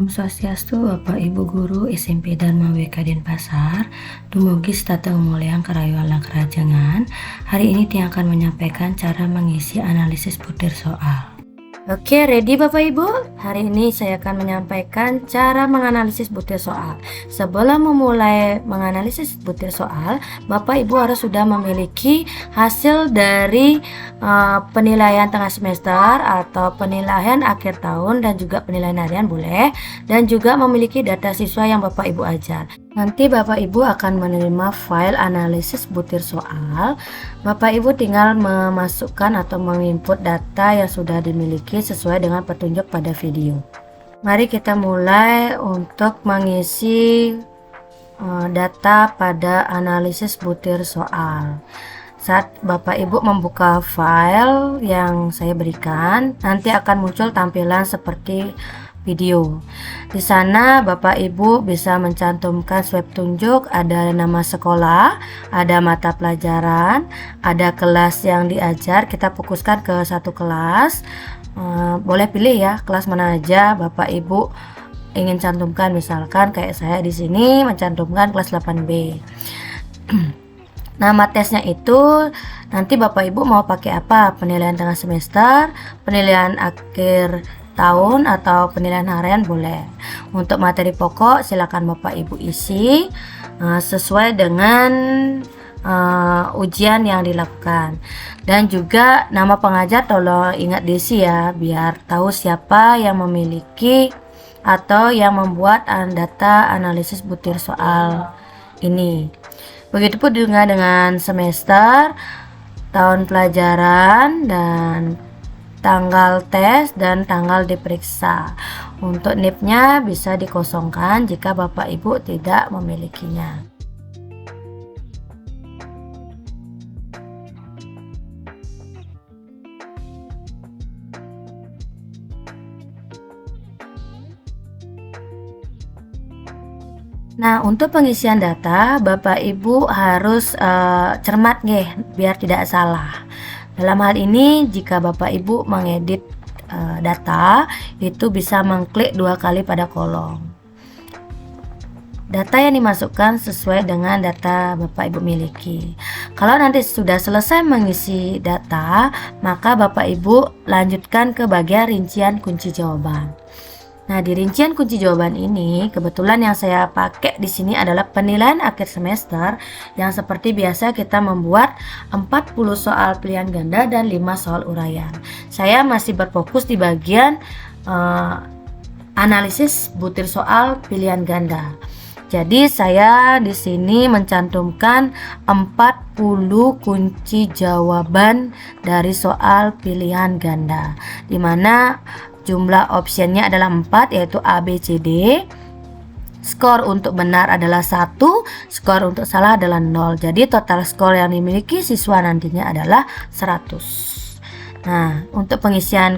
Om Swastiastu, Bapak Ibu Guru SMP Dharma WK Denpasar, dumugi Tateng Mulyang Karayualang Kerajangan. Hari ini Tiang akan menyampaikan cara mengisi analisis butir soal. Oke, ready Bapak Ibu? Hari ini saya akan menyampaikan cara menganalisis butir soal. Sebelum memulai menganalisis butir soal, Bapak Ibu harus sudah memiliki hasil dari penilaian tengah semester atau penilaian akhir tahun dan juga penilaian harian boleh, dan juga memiliki data siswa yang Bapak Ibu ajar. Nanti Bapak Ibu akan menerima file analisis butir soal. Bapak Ibu tinggal memasukkan atau menginput data yang sudah dimiliki sesuai dengan petunjuk pada video. Mari kita mulai untuk mengisi data pada analisis butir soal. Saat Bapak Ibu membuka file yang saya berikan, nanti akan muncul tampilan seperti video. Di sana Bapak Ibu bisa mencantumkan swab tunjuk, ada nama sekolah, ada mata pelajaran, ada kelas yang diajar. Kita fokuskan ke satu kelas. Boleh pilih ya kelas mana aja Bapak Ibu ingin cantumkan, misalkan kayak saya di sini mencantumkan kelas 8B. Nama tesnya itu nanti Bapak Ibu mau pakai apa? Penilaian tengah semester, penilaian akhir tahun, atau penilaian harian boleh. Untuk materi pokok silakan Bapak Ibu isi sesuai dengan ujian yang dilakukan. Dan juga nama pengajar tolong ingat diisi ya, biar tahu siapa yang memiliki atau yang membuat data analisis butir soal ini. Begitupun juga dengan semester, tahun pelajaran, dan tanggal tes dan tanggal diperiksa. Untuk NIP-nya bisa dikosongkan jika Bapak Ibu tidak memilikinya. Nah, untuk pengisian data Bapak Ibu harus cermat nggih biar tidak salah. Dalam hal ini jika Bapak Ibu mengedit data, itu bisa mengklik 2 kali pada kolom. Data yang dimasukkan sesuai dengan data Bapak Ibu miliki. Kalau nanti sudah selesai mengisi data, maka Bapak Ibu lanjutkan ke bagian rincian kunci jawaban. Nah, di rincian kunci jawaban ini kebetulan yang saya pakai di sini adalah penilaian akhir semester yang seperti biasa kita membuat 40 soal pilihan ganda dan 5 soal uraian. Saya masih berfokus di bagian analisis butir soal pilihan ganda. Jadi saya di sini mencantumkan 40 kunci jawaban dari soal pilihan ganda, di mana jumlah opsinya adalah 4, yaitu A, B, C, D. Skor untuk benar adalah 1, skor untuk salah adalah 0. Jadi total skor yang dimiliki siswa nantinya adalah 100. Nah, untuk pengisian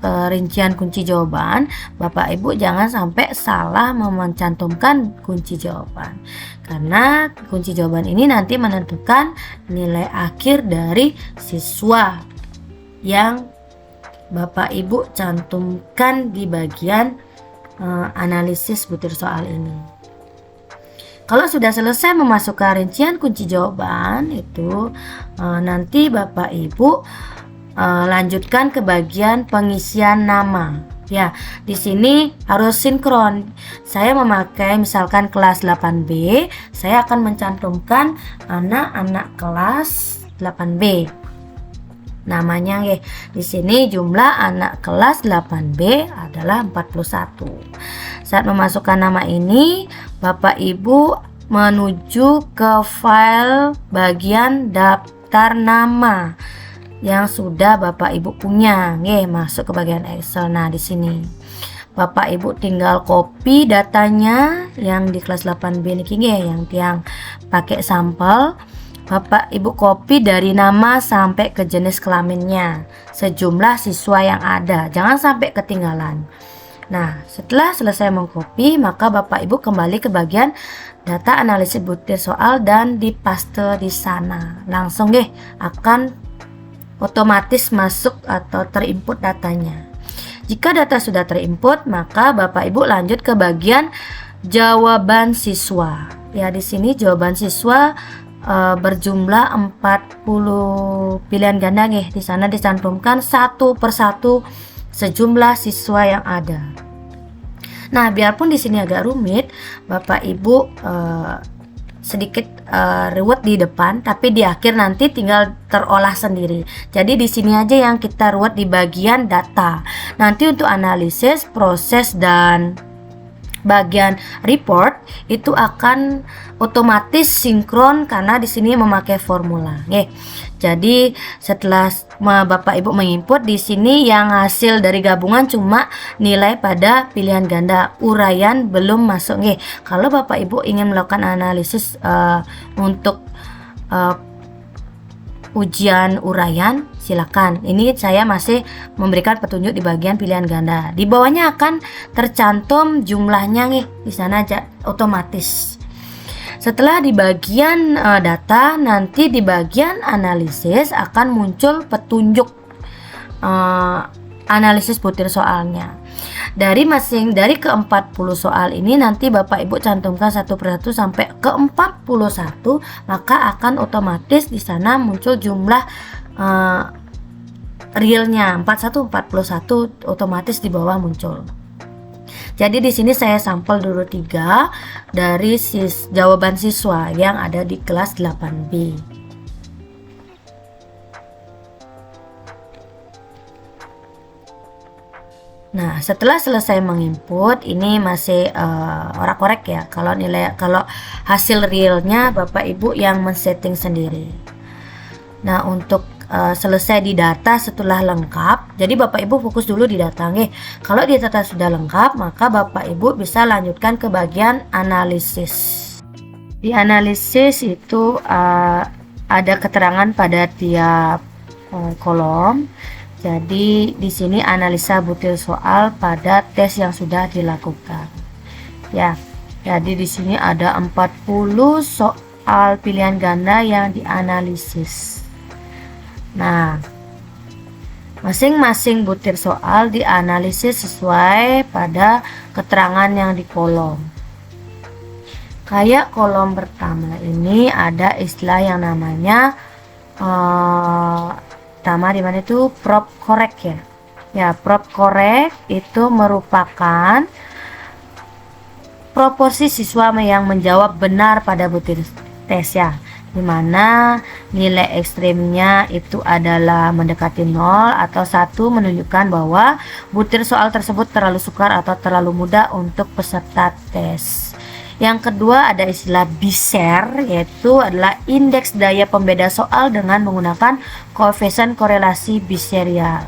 rincian kunci jawaban, Bapak Ibu jangan sampai salah mencantumkan kunci jawaban, karena kunci jawaban ini nanti menentukan nilai akhir dari siswa yang Bapak Ibu cantumkan di bagian analisis butir soal ini. Kalau sudah selesai memasukkan rincian kunci jawaban itu, nanti Bapak Ibu lanjutkan ke bagian pengisian nama. Ya, di sini harus sinkron. Saya memakai misalkan kelas 8B, saya akan mencantumkan anak-anak kelas 8B. Namanya nggih. Di sini jumlah anak kelas 8B adalah 41. Saat memasukkan nama ini, Bapak Ibu menuju ke file bagian daftar nama yang sudah Bapak Ibu punya. Nggih, masuk ke bagian Excel. Nah, di sini Bapak Ibu tinggal copy datanya yang di kelas 8B niki nggih, yang tiang pakai sampel. Bapak Ibu copy dari nama sampai ke jenis kelaminnya, sejumlah siswa yang ada, jangan sampai ketinggalan. Nah, setelah selesai mengcopy, maka Bapak Ibu kembali ke bagian data analisis butir soal dan dipaste di sana. Langsung akan otomatis masuk atau terinput datanya. Jika data sudah terinput, maka Bapak Ibu lanjut ke bagian jawaban siswa. Ya, di sini jawaban siswa berjumlah 40 pilihan ganda nih. Di sana dicantumkan satu persatu sejumlah siswa yang ada. Nah, biarpun di sini agak rumit, Bapak Ibu sedikit ruwet di depan, tapi di akhir nanti tinggal terolah sendiri. Jadi di sini aja yang kita ruwet di bagian data. Nanti untuk analisis, proses, dan bagian report itu akan otomatis sinkron karena di sini memakai formula. Jadi setelah Bapak Ibu menginput, di sini yang hasil dari gabungan cuma nilai pada pilihan ganda, uraian belum masuk. Kalau Bapak Ibu ingin melakukan analisis untuk ujian uraian, silakan. Ini saya masih memberikan petunjuk di bagian pilihan ganda. Di bawahnya akan tercantum jumlahnya nih, di sana aja otomatis. Setelah di bagian data, nanti di bagian analisis akan muncul petunjuk analisis butir soalnya. Dari ke-40 soal ini nanti Bapak Ibu cantumkan satu persatu sampai ke-41, maka akan otomatis di sana muncul jumlah realnya 41 41 otomatis di bawah muncul. Jadi di sini saya sampel dulu 3 dari jawaban siswa yang ada di kelas 8B. Nah, setelah selesai menginput, ini masih orak-korek ya. Kalau hasil realnya Bapak Ibu yang men-setting sendiri. Nah, untuk selesai di data setelah lengkap, jadi Bapak Ibu fokus dulu di data nih. Kalau di data sudah lengkap, maka Bapak Ibu bisa lanjutkan ke bagian analisis. Di analisis itu ada keterangan pada tiap kolom. Jadi di sini analisa butir soal pada tes yang sudah dilakukan. Ya, jadi di sini ada 40 soal pilihan ganda yang dianalisis. Nah, masing-masing butir soal dianalisis sesuai pada keterangan yang di kolom. Kayak kolom pertama ini ada istilah yang namanya pertama di mana itu prop korek ya. Ya, prop korek itu merupakan proporsi siswa yang menjawab benar pada butir tes ya, dimana nilai ekstrimnya itu adalah mendekati 0 atau 1, menunjukkan bahwa butir soal tersebut terlalu sukar atau terlalu mudah untuk peserta tes. Yang kedua ada istilah BISER, yaitu adalah indeks daya pembeda soal dengan menggunakan koefisien korelasi biserial.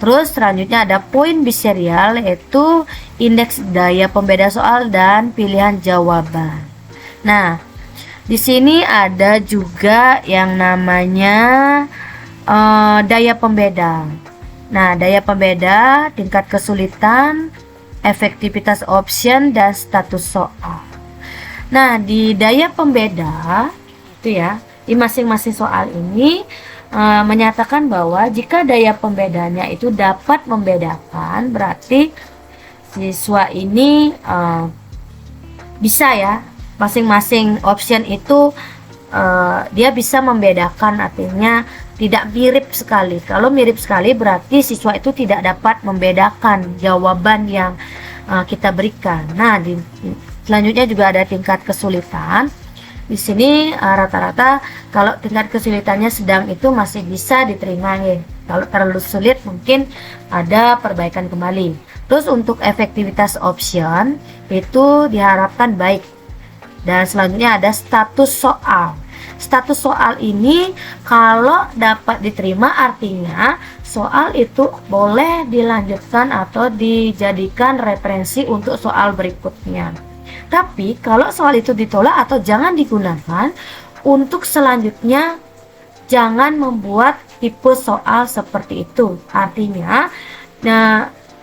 Terus selanjutnya ada poin biserial, yaitu indeks daya pembeda soal dan pilihan jawaban. Nah, di sini ada juga yang namanya daya pembeda. Nah, daya pembeda, tingkat kesulitan, efektivitas option, dan status soal. Nah, di daya pembeda itu ya, di masing-masing soal ini menyatakan bahwa jika daya pembedanya itu dapat membedakan, berarti siswa ini bisa ya, masing-masing option itu dia bisa membedakan, artinya tidak mirip sekali. Kalau mirip sekali berarti siswa itu tidak dapat membedakan jawaban yang kita berikan. Nah, selanjutnya juga ada tingkat kesulitan. Di sini rata-rata kalau tingkat kesulitannya sedang itu masih bisa diterima ya. Kalau terlalu sulit mungkin ada perbaikan kembali. Terus untuk efektivitas option itu diharapkan baik. Dan selanjutnya ada status soal. Status soal ini kalau dapat diterima artinya soal itu boleh dilanjutkan atau dijadikan referensi untuk soal berikutnya. Tapi kalau soal itu ditolak atau jangan digunakan, untuk selanjutnya jangan membuat tipe soal seperti itu. Artinya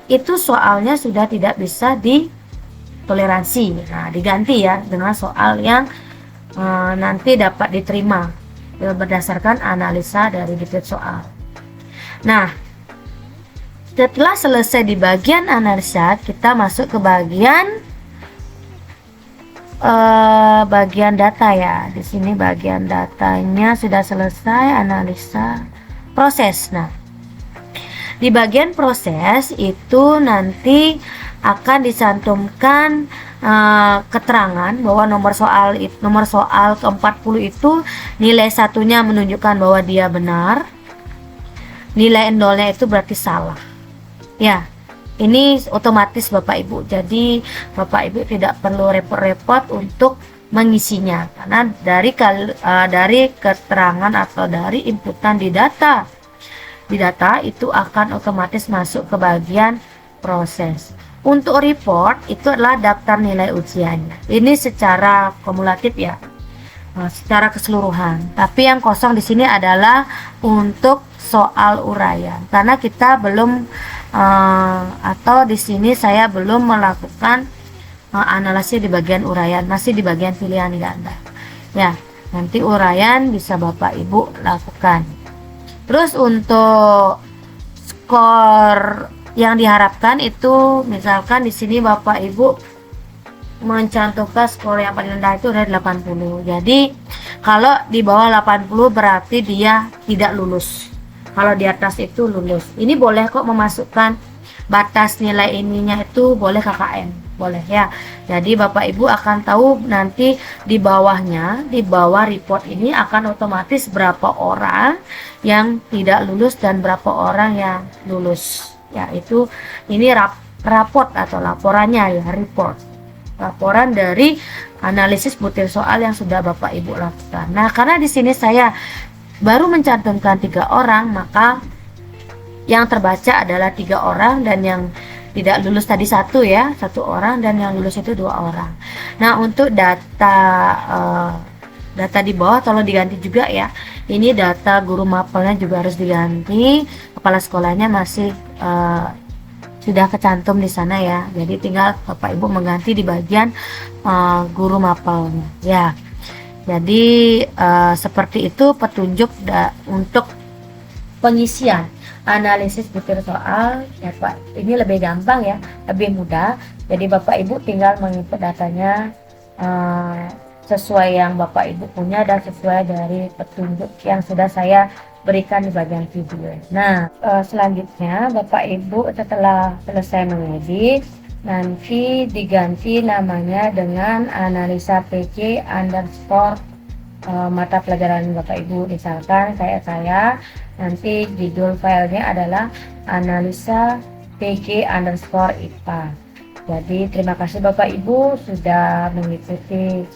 itu soalnya sudah tidak bisa ditoleransi. Nah, diganti ya dengan soal yang nanti dapat diterima berdasarkan analisa dari butir soal. Nah, Setelah selesai di bagian analisa, kita masuk ke bagian data ya. Di sini bagian datanya sudah selesai, analisa, proses. Nah, di bagian proses itu nanti akan dicantumkan keterangan bahwa nomor soal ke-40 itu nilai satunya menunjukkan bahwa dia benar, nilai nolnya itu berarti salah. Ya, ini otomatis Bapak Ibu, jadi Bapak Ibu tidak perlu repot-repot untuk mengisinya, karena dari keterangan atau dari inputan di data itu akan otomatis masuk ke bagian proses. Untuk report itu adalah daftar nilai ujiannya, ini secara kumulatif ya, secara keseluruhan. Tapi yang kosong di sini adalah untuk soal uraian, karena kita belum atau di sini saya belum melakukan analisis di bagian uraian, masih di bagian pilihan ganda. Ya, nanti uraian bisa Bapak Ibu lakukan. Terus untuk skor yang diharapkan itu, misalkan di sini Bapak Ibu mencantumkan skor yang paling rendah itu dari 80. Jadi kalau di bawah 80 berarti dia tidak lulus. Kalau di atas itu lulus. Ini boleh kok memasukkan batas nilai ininya, itu boleh KKM, boleh ya. Jadi Bapak Ibu akan tahu nanti di bawahnya, di bawah report ini akan otomatis berapa orang yang tidak lulus dan berapa orang yang lulus. Ya, itu ini raport atau laporannya ya, report. Laporan dari analisis butir soal yang sudah Bapak Ibu lakukan. Nah, karena di sini saya baru mencantumkan 3 orang, maka yang terbaca adalah 3 orang dan yang tidak lulus tadi 1 ya, 1 orang, dan yang lulus itu 2 orang. Nah, untuk data di bawah tolong diganti juga ya. Ini data guru mapelnya juga harus diganti, kepala sekolahnya masih sudah kecantum di sana ya. Jadi tinggal Bapak Ibu mengganti di bagian guru mapelnya ya. Jadi seperti itu petunjuk untuk pengisian analisis butir soal ya Pak. Ini lebih gampang ya, lebih mudah. Jadi Bapak Ibu tinggal menginput datanya sesuai yang Bapak Ibu punya dan sesuai dari petunjuk yang sudah saya berikan di bagian video. Nah, selanjutnya Bapak Ibu setelah selesai mengedit, nanti diganti namanya dengan analisa PC underscore mata pelajaran Bapak Ibu. Misalkan kayak saya, nanti judul filenya adalah analisa PC underscore IPA. Jadi terima kasih Bapak Ibu sudah mengikuti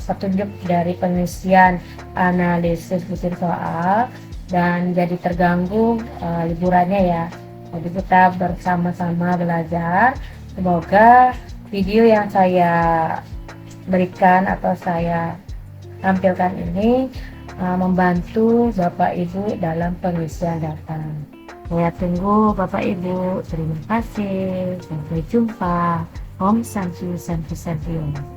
petunjuk dari pengisian analisis butir soal, dan jadi terganggu liburannya ya. Jadi kita bersama-sama belajar. Semoga video yang saya berikan atau saya tampilkan ini membantu Bapak Ibu dalam pengisian data. Saya tunggu Bapak Ibu. Terima kasih. Sampai jumpa. Om Santi Santi Santi.